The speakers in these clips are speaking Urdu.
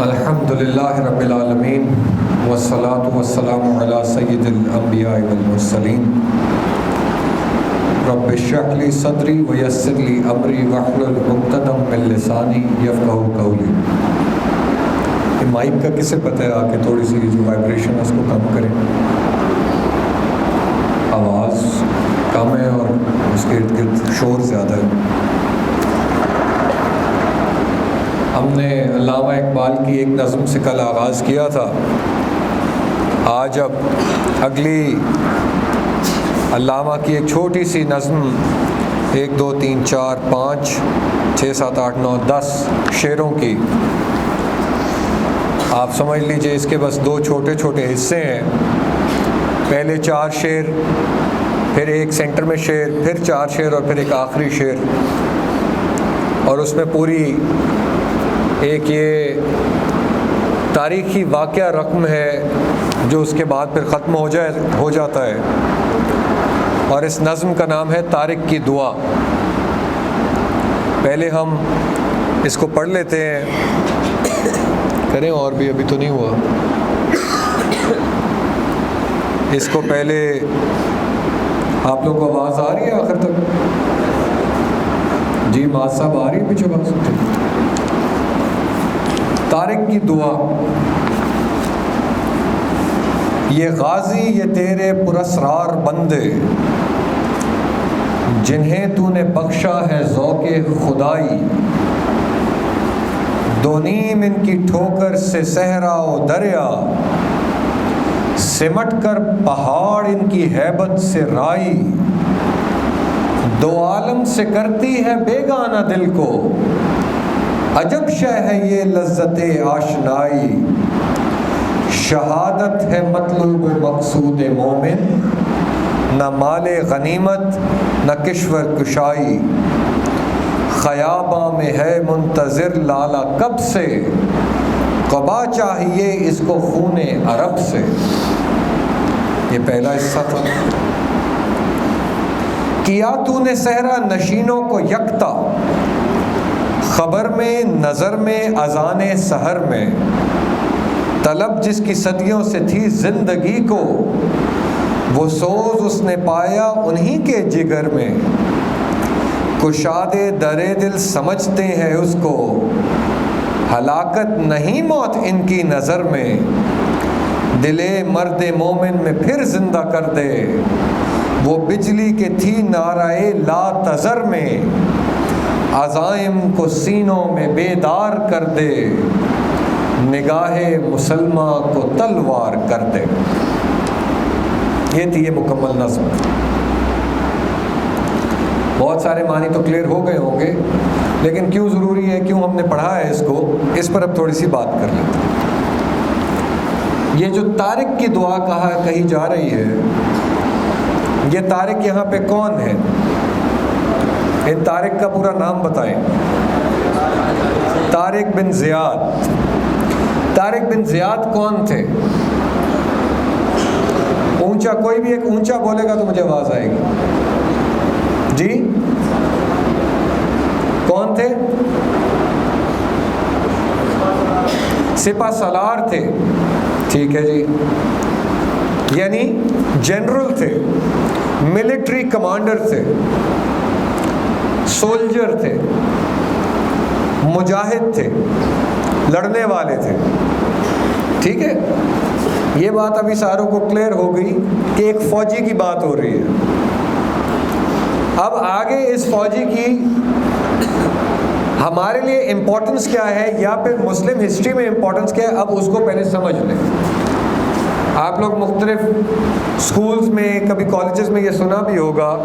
الحمدللہ رب العالمین والصلاة والسلام علی سید الانبیاء والمرسلین رب اشرح لی صدری ویسر لی امری واحلل عقدۃ من لسانی یفقہوا قولی۔ یہ مائک کا کسے پتہ ہے؟ آ کے تھوڑی سی جو وائبریشن ہے اس کو کم کریں، آواز کم ہے اور اس کے ارد گرد شور زیادہ ہے۔ ہم نے علامہ اقبال کی ایک نظم سے کل آغاز کیا تھا، آج اب اگلی علامہ کی ایک چھوٹی سی نظم 1 2 3 4 5 6 7 8 9 10 شعروں کی، آپ سمجھ لیجئے اس کے بس 2 چھوٹے چھوٹے حصے ہیں۔ پہلے 4 شعر، پھر ایک سینٹر میں شعر، پھر 4 شعر اور پھر ایک آخری شعر، اور اس میں پوری ایک یہ تاریخی واقعہ رقم ہے جو اس کے بعد پھر ختم ہو جاتا ہے، اور اس نظم کا نام ہے طارق کی دعا۔ پہلے ہم اس کو پڑھ لیتے ہیں، کریں اور بھی ابھی تو نہیں ہوا اس کو پہلے آپ لوگوں کو آواز آ رہی ہے آخر تک؟ جی ماذ صاحب آ رہی ہے پیچھے بات سکتے؟ طارق کی دعا۔ یہ غازی یہ تیرے پراسرار بندے، جنہیں تو نے بخشا ہے ذوق خدائی، دو نیم ان کی ٹھوکر سے صحرا و دریا، سمٹ کر پہاڑ ان کی ہیبت سے رائی، دو عالم سے کرتی ہے بیگانہ دل کو، عجب شے ہے یہ لذت آشنائی، شہادت ہے مطلوب و مقصود مومن، نہ مال غنیمت نہ کشور کشائی، خیاباں میں ہے منتظر لالا کب سے، قبا چاہیے اس کو خون عرب سے۔ یہ پہلا حصہ تھا۔ کیا تو نے صحرا نشینوں کو یکتا، خبر میں نظر میں اذان سحر میں، طلب جس کی صدیوں سے تھی زندگی کو، وہ سوز اس نے پایا انہی کے جگر میں، کشاد در دل سمجھتے ہیں اس کو، ہلاکت نہیں موت ان کی نظر میں، دل مرد مومن میں پھر زندہ کر دے، وہ بجلی کے تھی نعرہ لا تذر میں، عزائم کو سینوں میں بیدار کر دے، نگاہ مسلمہ کو تلوار کر دے۔ یہ تھی یہ مکمل نظم۔ بہت سارے معنی تو کلیئر ہو گئے ہوں گے، لیکن کیوں ضروری ہے، کیوں ہم نے پڑھا ہے اس کو، اس پر اب تھوڑی سی بات کر لیتے ہیں۔ یہ جو طارق کی دعا کہی جا رہی ہے، یہ طارق یہاں پہ کون ہے؟ ان طارق کا پورا نام بتائیں۔ طارق بن زیاد۔ طارق بن زیاد کون تھے؟ اونچا، کوئی بھی ایک اونچا بولے گا تو مجھے آواز آئے گی۔ جی کون تھے؟ سپہ سالار تھے، ٹھیک ہے جی، یعنی جنرل تھے، ملٹری کمانڈر تھے، سولجر تھے، مجاہد تھے، لڑنے والے تھے، ٹھیک ہے۔ یہ بات ابھی ساروں کو کلیئر ہو گئی کہ ایک فوجی کی بات ہو رہی ہے۔ اب آگے اس فوجی کی ہمارے لیے امپورٹنس کیا ہے، یا پھر مسلم ہسٹری میں امپورٹنس کیا ہے، اب اس کو پہلے سمجھ لیں۔ آپ لوگ مختلف سکولز میں، کبھی کالجز میں یہ سنا بھی ہوگا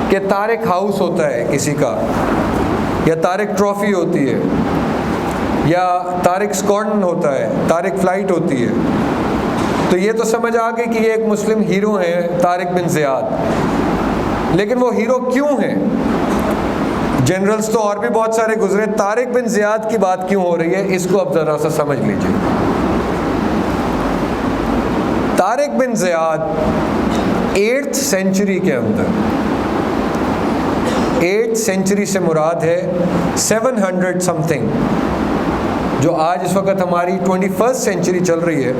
کہ طارق ہاؤس ہوتا ہے کسی کا، یا طارق ٹرافی ہوتی ہے، یا طارق اسکواڈرن ہوتا ہے، طارق فلائٹ ہوتی ہے۔ تو یہ تو سمجھ آ گئی کہ یہ ایک مسلم ہیرو ہیں طارق بن زیاد، لیکن وہ ہیرو کیوں ہیں؟ جنرلز تو اور بھی بہت سارے گزرے، طارق بن زیاد کی بات کیوں ہو رہی ہے، اس کو اب ذرا سا سمجھ لیجیے۔ طارق بن زیاد 8th سینچری کے اندر، 8th سینچری سے مراد ہے 700 سم تھنگ، جو آج اس وقت ہماری 21st سینچری چل رہی ہے،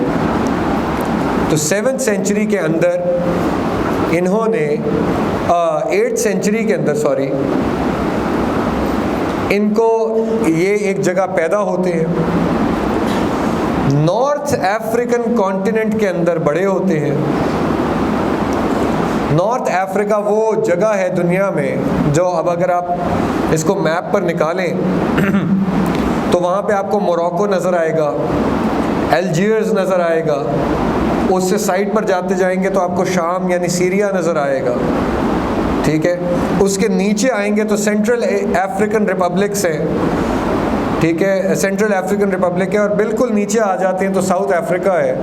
تو 7th سینچری کے اندر انہوں نے 8th سینچری کے اندر ان کو یہ ایک جگہ پیدا ہوتے ہیں، نارتھ افریقن کانٹیننٹ کے اندر بڑے ہوتے ہیں۔ نارتھ افریقہ وہ جگہ ہے دنیا میں جو اب اگر آپ اس کو میپ پر نکالیں تو وہاں پہ آپ کو موروکو نظر آئے گا، الجیرز نظر آئے گا، اس سے سائڈ پر جاتے جائیں گے تو آپ کو شام یعنی سیریا نظر آئے گا، ٹھیک ہے۔ اس کے نیچے آئیں گے تو سینٹرل افریقن ریپبلکس ہیں، ٹھیک ہے، سینٹرل افریقن ریپبلک ہے، اور بالکل نیچے آ جاتے ہیں تو ساؤتھ افریقہ ہے،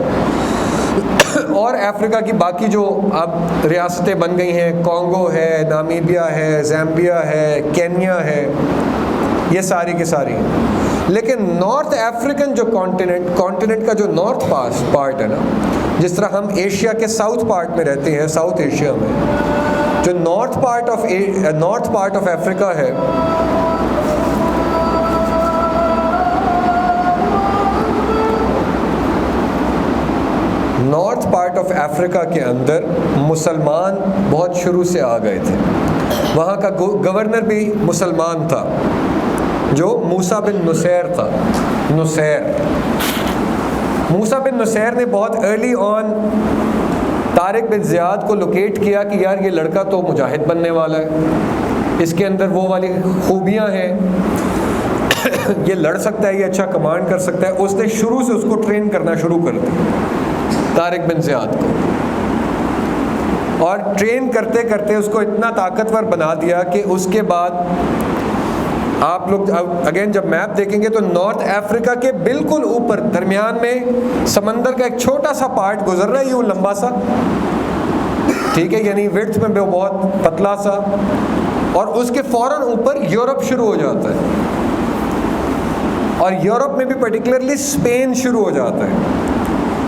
اور افریقہ کی باقی جو اب ریاستیں بن گئی ہیں، کانگو ہے، نامیبیا ہے، زامبیا ہے، کینیا ہے، یہ ساری کی ساری ہیں۔ لیکن نارتھ افریقن جو کانٹیننٹ کا جو نارتھ پارٹ ہے نا، جس طرح ہم ایشیا کے ساؤتھ پارٹ میں رہتے ہیں، ساؤتھ ایشیا میں جو نارتھ پارٹ آف افریقہ ہے، نارتھ پارٹ آف افریقہ کے اندر مسلمان بہت شروع سے آ گئے تھے۔ وہاں کا گورنر بھی مسلمان تھا جو موسیٰ بن نصیر تھا۔ موسیٰ بن نصیر نے بہت ارلی آن طارق بن زیاد کو لوکیٹ کیا کہ یار یہ لڑکا تو مجاہد بننے والا ہے، اس کے اندر وہ والی خوبیاں ہیں، یہ لڑ سکتا ہے، یہ اچھا کمانڈ کر سکتا ہے۔ اس نے شروع سے اس کو ٹرین کرنا شروع کر دیا، طارق بن زیاد کو، اور ٹرین کرتے کرتے اس کو اتنا طاقتور بنا دیا کہ اس کے بعد آپ لوگ اگین جب میپ دیکھیں گے تو نارتھ افریقہ کے بالکل اوپر درمیان میں سمندر کا ایک چھوٹا سا پارٹ گزر رہا ہے، یوں لمبا سا، ٹھیک ہے، یعنی وڈتھ میں بہت پتلا سا، اور اس کے فوراً اوپر یورپ شروع ہو جاتا ہے، اور یورپ میں بھی پرٹیکولرلی اسپین شروع ہو جاتا ہے۔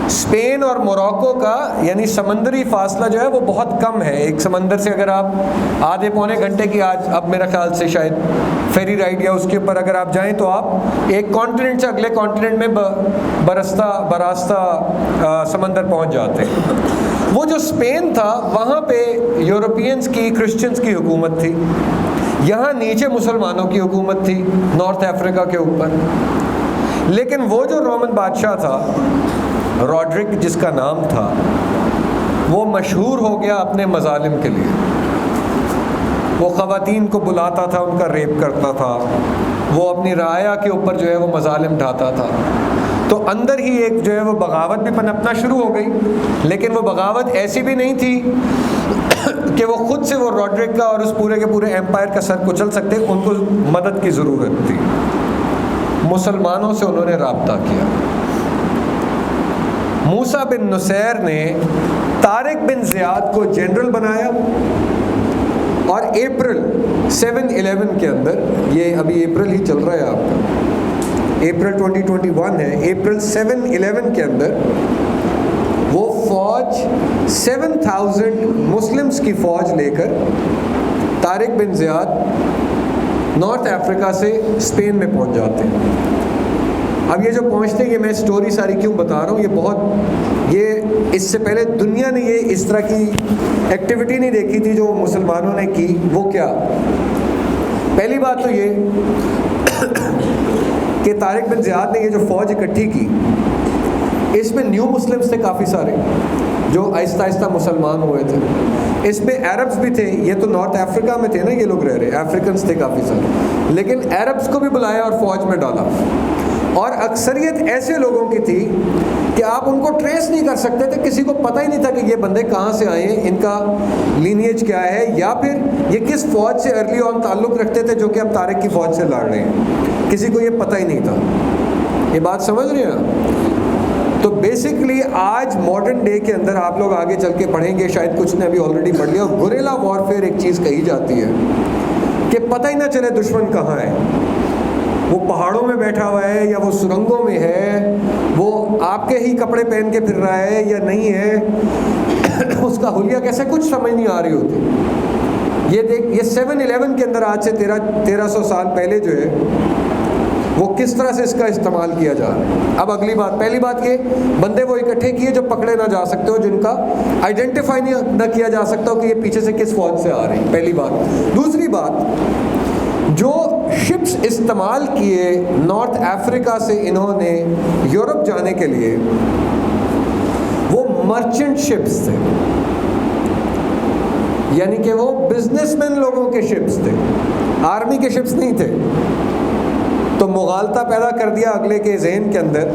اسپین اور موروکو کا یعنی سمندری فاصلہ جو ہے وہ بہت کم ہے، ایک سمندر سے اگر آپ آدھے پونے گھنٹے کی آج اب میرا خیال سے شاید فیری رائڈ یا اس کے اوپر اگر آپ جائیں تو آپ ایک کانٹیننٹ سے اگلے کانٹیننٹ میں براستہ سمندر پہنچ جاتے ہیں۔ وہ جو اسپین تھا وہاں پہ یورپینز کی، کرسچنز کی حکومت تھی، یہاں نیچے مسلمانوں کی حکومت تھی نارتھ افریقہ کے اوپر۔ لیکن وہ جو رومن بادشاہ تھا روڈرک جس کا نام تھا، وہ مشہور ہو گیا اپنے مظالم کے لیے۔ وہ خواتین کو بلاتا تھا، ان کا ریپ کرتا تھا، وہ اپنی رعایا کے اوپر جو ہے وہ مظالم ڈھاتا تھا۔ تو اندر ہی ایک جو ہے وہ بغاوت بھی پنپنا شروع ہو گئی، لیکن وہ بغاوت ایسی بھی نہیں تھی کہ وہ خود سے وہ روڈرک کا اور اس پورے کے پورے ایمپائر کا سر کچل سکتے، ان کو مدد کی ضرورت تھی۔ مسلمانوں سے انہوں نے رابطہ کیا۔ موسیٰ بن نصیر نے طارق بن زیاد کو جنرل بنایا، اور اپریل 7/11 کے اندر، یہ ابھی اپریل ہی چل رہا ہے آپ کا، اپریل 2021 ہے، اپریل 7/11 کے اندر وہ فوج 7000 مسلمز کی فوج لے کر طارق بن زیاد نارتھ افریقہ سے اسپین میں پہنچ جاتے ہیں۔ اب یہ جو پہنچتے ہیں، یہ میں سٹوری ساری کیوں بتا رہا ہوں، یہ اس سے پہلے دنیا نے یہ اس طرح کی ایکٹیویٹی نہیں دیکھی تھی جو مسلمانوں نے کی۔ وہ کیا؟ پہلی بات تو یہ کہ طارق بن زیاد نے یہ جو فوج اکٹھی کی، اس میں نیو مسلمز تھے کافی سارے جو آہستہ آہستہ مسلمان ہوئے تھے، اس میں عربز بھی تھے، یہ تو نارتھ افریقہ میں تھے نا یہ لوگ رہ رہے، افریقنز تھے کافی سارے، لیکن عربز کو بھی بلایا اور فوج میں ڈالا، اور اکثریت ایسے لوگوں کی تھی کہ آپ ان کو ٹریس نہیں کر سکتے تھے، کسی کو پتہ ہی نہیں تھا کہ یہ بندے کہاں سے آئے ہیں، ان کا لینیج کیا ہے، یا پھر یہ کس فوج سے ارلی آن تعلق رکھتے تھے جو کہ اب طارق کی فوج سے لڑ رہے ہیں، کسی کو یہ پتہ ہی نہیں تھا۔ یہ بات سمجھ رہے ہیں؟ تو بیسکلی آج ماڈرن ڈے کے اندر آپ لوگ آگے چل کے پڑھیں گے، شاید کچھ نے ابھی آلریڈی پڑھ لیا، گوریلا وارفیئر ایک چیز کہی جاتی ہے کہ پتہ ہی نہ چلے دشمن کہاں ہے، وہ پہاڑوں میں بیٹھا ہوا ہے یا وہ سرنگوں میں ہے، وہ آپ کے ہی کپڑے پہن کے پھر رہا ہے یا نہیں ہے، اس کا حلیہ کیسے، کچھ سمجھ نہیں آ رہی ہوتی۔ یہ دیکھ، یہ 7/11 کے اندر آج سے 1300 سال پہلے جو ہے وہ کس طرح سے اس کا استعمال کیا جا رہا ہے. اب اگلی بات، پہلی بات یہ بندے وہ اکٹھے کیے جو پکڑے نہ جا سکتے ہو، جن کا آئیڈینٹیفائی نہ کیا جا سکتا ہو کہ یہ پیچھے سے کس فوج سے آ رہی. پہلی بات. دوسری بات، جو شپس استعمال کیے نارتھ افریقہ سے انہوں نے یورپ جانے کے لیے، وہ مرچنٹ شپس تھے، یعنی کہ وہ بزنس مین لوگوں کے شپس تھے، آرمی کے شپس نہیں تھے. تو مغالطہ پیدا کر دیا اگلے کے ذہن کے اندر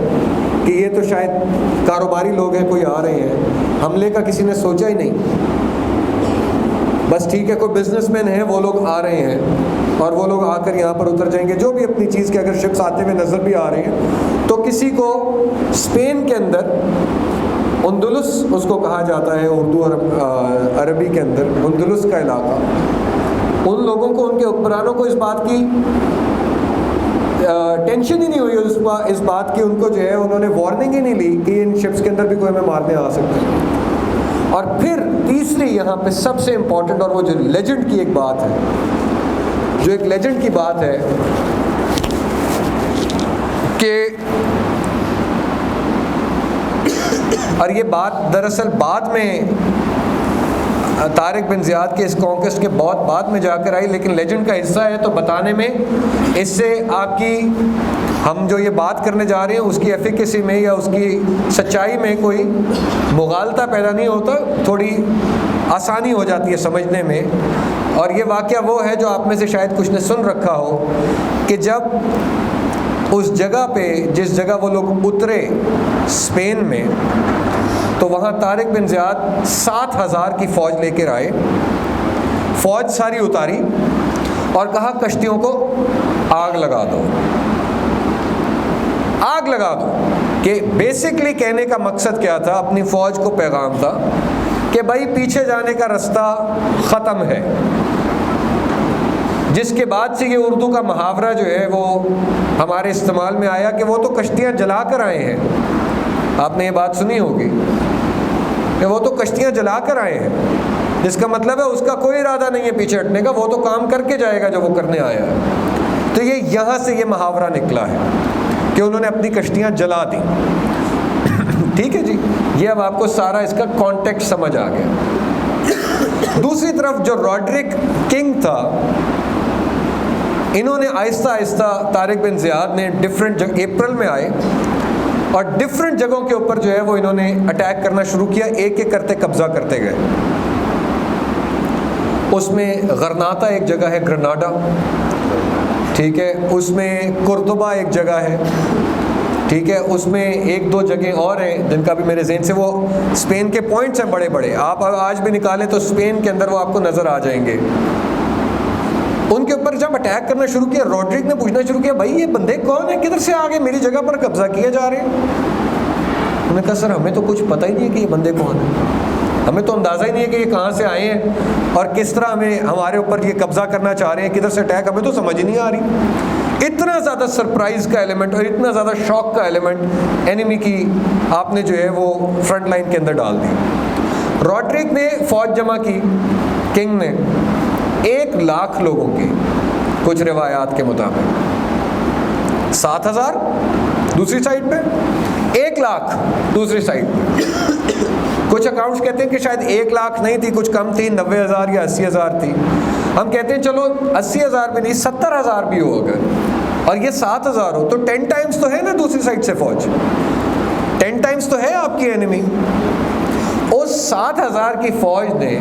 کہ یہ تو شاید کاروباری لوگ ہیں، کوئی آ رہے ہیں. حملے کا کسی نے سوچا ہی نہیں، بس ٹھیک ہے کوئی بزنس مین ہیں، وہ لوگ آ رہے ہیں اور وہ لوگ آ کر یہاں پر اتر جائیں گے، جو بھی اپنی چیز کے. اگر شپس آتے ہوئے نظر بھی آ رہے ہیں تو کسی کو اسپین کے اندر اندلس اس کو کہا جاتا ہے اردو عربی کے اندر، اندلس کا علاقہ، ان لوگوں کو، ان کے حکمرانوں کو اس بات کی ٹینشن ہی نہیں ہوئی اس بات کی. ان کو جو ہے انہوں نے وارننگ ہی نہیں لی کہ ان شپس کے اندر بھی کوئی ہمیں مارنے آ سکتا ہے. اور پھر تیسری یہاں پہ سب سے امپورٹنٹ، اور وہ جو لیجنڈ کی ایک بات ہے، جو ایک لیجنڈ کی بات ہے کہ، اور یہ بات دراصل بعد میں طارق بن زیاد کے اس کانکسٹ کے بہت بعد میں جا کر آئی، لیکن لیجنڈ کا حصہ ہے تو بتانے میں، اس سے آپ کی، ہم جو یہ بات کرنے جا رہے ہیں اس کی ایفیکیسی میں یا اس کی سچائی میں کوئی مغالطہ پیدا نہیں ہوتا، تھوڑی آسانی ہو جاتی ہے سمجھنے میں. اور یہ واقعہ وہ ہے جو آپ میں سے شاید کچھ نے سن رکھا ہو کہ جب اس جگہ پہ، جس جگہ وہ لوگ اترے اسپین میں، تو وہاں طارق بن زیاد 7,000 کی فوج لے کر آئے. فوج ساری اتاری اور کہا کشتیوں کو آگ لگا دو، آگ لگا دو. کہ بیسکلی کہنے کا مقصد کیا تھا، اپنی فوج کو پیغام تھا کہ بھائی پیچھے جانے کا رستہ ختم ہے. جس کے بعد سے یہ اردو کا محاورہ جو ہے وہ ہمارے استعمال میں آیا کہ وہ تو کشتیاں جلا کر آئے ہیں. آپ نے یہ بات سنی ہوگی کہ وہ تو کشتیاں جلا کر آئے ہیں، جس کا مطلب ہے اس کا کوئی ارادہ نہیں ہے پیچھے ہٹنے کا، وہ تو کام کر کے جائے گا جو وہ کرنے آیا ہے. تو یہ یہاں سے یہ محاورہ نکلا ہے کہ انہوں نے اپنی کشتیاں جلا دیں. ٹھیک ہے جی، یہ اب آپ کو سارا اس کا کانٹیکٹ سمجھ آ گیا. دوسری طرف جو روڈرک کنگ تھا، انہوں نے آہستہ آہستہ طارق بن زیاد نے ڈفرینٹ اپریل میں آئے اور ڈفرینٹ جگہوں کے اوپر جو ہے وہ انہوں نے اٹیک کرنا شروع کیا، ایک ایک کرتے قبضہ کرتے گئے. اس میں غرناطہ ایک جگہ ہے، گرناڈا، ٹھیک ہے، اس میں قرطبہ ایک جگہ ہے، ٹھیک ہے، اس میں ایک دو جگہیں اور ہیں جن کا بھی میرے ذہن سے، وہ اسپین کے پوائنٹس ہیں بڑے بڑے، آپ آج بھی نکالیں تو اسپین کے اندر وہ آپ کو نظر آ جائیں گے. ان کے اوپر جب اٹیک کرنا شروع کیا، روڈرک نے پوچھنا شروع کیا بھائی یہ بندے کون ہیں، کدھر سے آگے میری جگہ پر قبضہ کیے جا رہے ہیں. انہوں نے کہا سر ہمیں تو کچھ پتہ ہی نہیں ہے کہ یہ بندے کون ہیں، ہمیں تو اندازہ ہی نہیں ہے کہ یہ کہاں سے آئے ہیں اور کس طرح ہمارے اوپر یہ قبضہ کرنا چاہ رہے ہیں، کدھر سے اٹیک، ہمیں تو سمجھ ہی نہیں آ رہی. اتنا زیادہ سرپرائز کا ایلیمنٹ اور اتنا زیادہ شوق کا ایلیمنٹ اینیمی کی آپ نے جو ہے وہ فرنٹ لائن کے اندر ڈال دی. روڈرک نے فوج جمع کی، کنگ نے 1,00,000 لوگوں کی، کچھ روایات کے مطابق 7,000 دوسری سائڈ پہ، 1,00,000 دوسری سائڈ پہ. کچھ اکاؤنٹس کہتے ہیں کہ شاید 1,00,000 نہیں تھی، کچھ کم تھی، 90,000 یا 80,000 تھی. ہم کہتے ہیں چلو 80,000 بھی نہیں، 70,000 بھی ہو اگر، اور یہ 7,000 ہو تو 10 ٹائمز تو ہے نا دوسری سائڈ سے فوج، 10 ٹائمز تو ہے آپ کی اینیمی. اس 7,000 کی فوج نے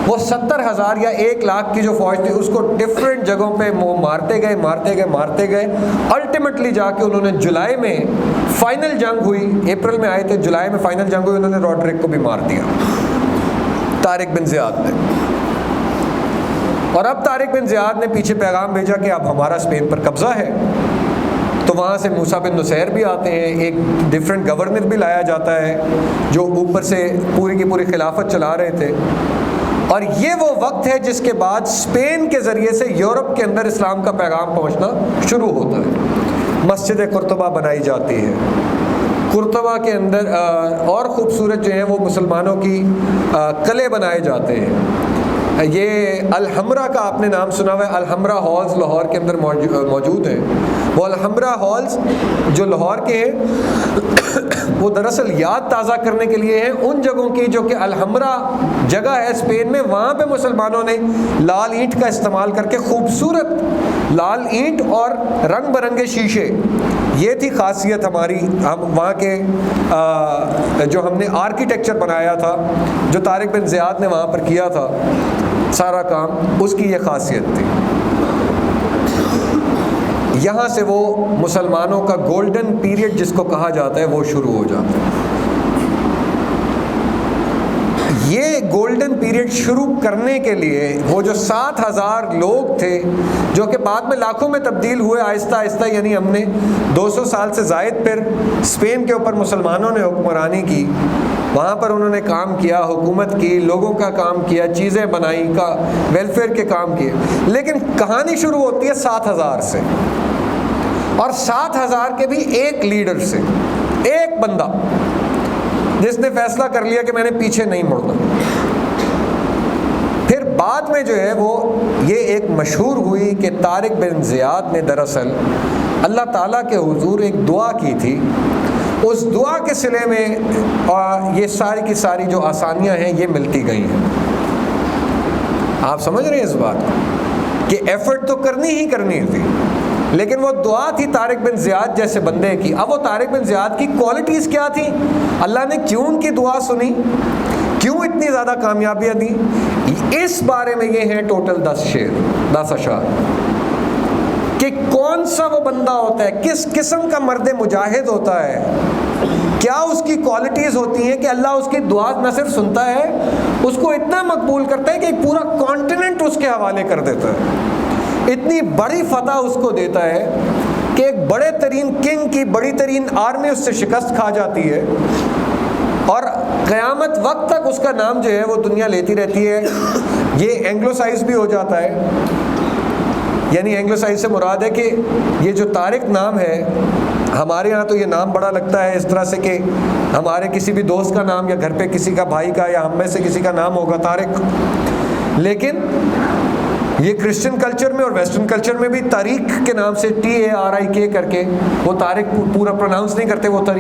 وہ 70,000 یا 1,00,000 کی جو فوج تھی اس کو ڈفرینٹ جگہوں پہ مارتے گئے. الٹیمیٹلی جا کے انہوں نے جولائی میں فائنل جنگ ہوئی، اپریل میں آئے تھے، جولائی میں فائنل جنگ ہوئی، انہوں نے روڈرک کو بھی مار دیا، طارق بن زیاد نے. اور اب طارق بن زیاد نے پیچھے پیغام بھیجا کہ اب ہمارا اسپین پر قبضہ ہے. تو وہاں سے موسیٰ بن نصیر بھی آتے ہیں، ایک ڈفرینٹ گورنر بھی لایا جاتا ہے جو اوپر سے پوری کی پوری خلافت چلا رہے تھے. اور یہ وہ وقت ہے جس کے بعد اسپین کے ذریعے سے یورپ کے اندر اسلام کا پیغام پہنچنا شروع ہوتا ہے. مسجد قرطبہ بنائی جاتی ہے، قرطبہ کے اندر اور خوبصورت جو ہیں وہ مسلمانوں کی قلعے بنائے جاتے ہیں. یہ الحمرہ کا آپ نے نام سنا ہوا ہے، الحمرہ ہالز لاہور کے اندر موجود ہیں. وہ الحمرا ہالز جو لاہور کے ہیں وہ دراصل یاد تازہ کرنے کے لیے ہیں ان جگہوں کی جو کہ الحمرا جگہ ہے اسپین میں. وہاں پہ مسلمانوں نے لال اینٹ کا استعمال کر کے خوبصورت لال اینٹ اور رنگ برنگے شیشے, یہ تھی خاصیت ہماری. ہم وہاں کے جو ہم نے آرکیٹیکچر بنایا تھا, جو طارق بن زیاد نے وہاں پر کیا تھا سارا کام, اس کی یہ خاصیت تھی. یہاں سے وہ مسلمانوں کا گولڈن پیریڈ جس کو کہا جاتا ہے وہ شروع ہو جاتا ہے. یہ گولڈن پیریڈ شروع کرنے کے لیے وہ جو 7,000 لوگ تھے جو کہ بعد میں لاکھوں میں تبدیل ہوئے آہستہ آہستہ, یعنی ہم نے 200 سال سے زائد پھر اسپین کے اوپر مسلمانوں نے حکمرانی کی, وہاں پر انہوں نے کام کیا, حکومت کی, لوگوں کا کام کیا, چیزیں بنائی, کا ویلفیئر کے کام کیے. لیکن کہانی شروع ہوتی ہے 7,000 سے, اور 7,000 کے بھی ایک لیڈر سے, ایک بندہ جس نے فیصلہ کر لیا کہ میں نے پیچھے نہیں مڑنا. پھر بعد میں جو ہے وہ یہ ایک مشہور ہوئی کہ طارق بن زیاد نے دراصل اللہ تعالیٰ کے حضور ایک دعا کی تھی. اس دعا کے صلے میں یہ ساری کی ساری جو آسانیاں ہیں یہ ملتی گئی ہیں. آپ سمجھ رہے ہیں اس بات کو کہ ایفرٹ تو کرنی ہی کرنی تھی, لیکن وہ دعا تھی طارق بن زیاد جیسے بندے کی. اب وہ طارق بن زیاد کی کوالٹیز کیا تھی, اللہ نے کیوں ان کی دعا سنی, کیوں اتنی زیادہ کامیابیاں دی, اس بارے میں یہ ہیں ٹوٹل 10 اشعار کہ کون سا وہ بندہ ہوتا ہے, کس قسم کا مرد مجاہد ہوتا ہے, کیا اس کی کوالٹیز ہوتی ہیں کہ اللہ اس کی دعا نہ صرف سنتا ہے, اس کو اتنا مقبول کرتا ہے کہ ایک پورا کانٹیننٹ اس کے حوالے کر دیتا ہے, اتنی بڑی فتح اس کو دیتا ہے کہ ایک بڑے ترین کنگ کی بڑی ترین آرمی اس سے شکست کھا جاتی ہے, اور قیامت وقت تک اس کا نام جو ہے وہ دنیا لیتی رہتی ہے. یہ اینگلوسائز بھی ہو جاتا ہے, یعنی اینگلوسائز سے مراد ہے کہ یہ جو طارق نام ہے, ہمارے یہاں تو یہ نام بڑا لگتا ہے اس طرح سے کہ ہمارے کسی بھی دوست کا نام یا گھر پہ کسی کا بھائی کا یا ہم میں سے کسی کا نام ہوگا طارق, لیکن یہ کرسچن کلچر میں اور ویسٹرن کلچر میں بھی طریق کے نام سے TARIK کر کے وہ طارق پورا پروناؤنس نہیں کرتے, وہ طریق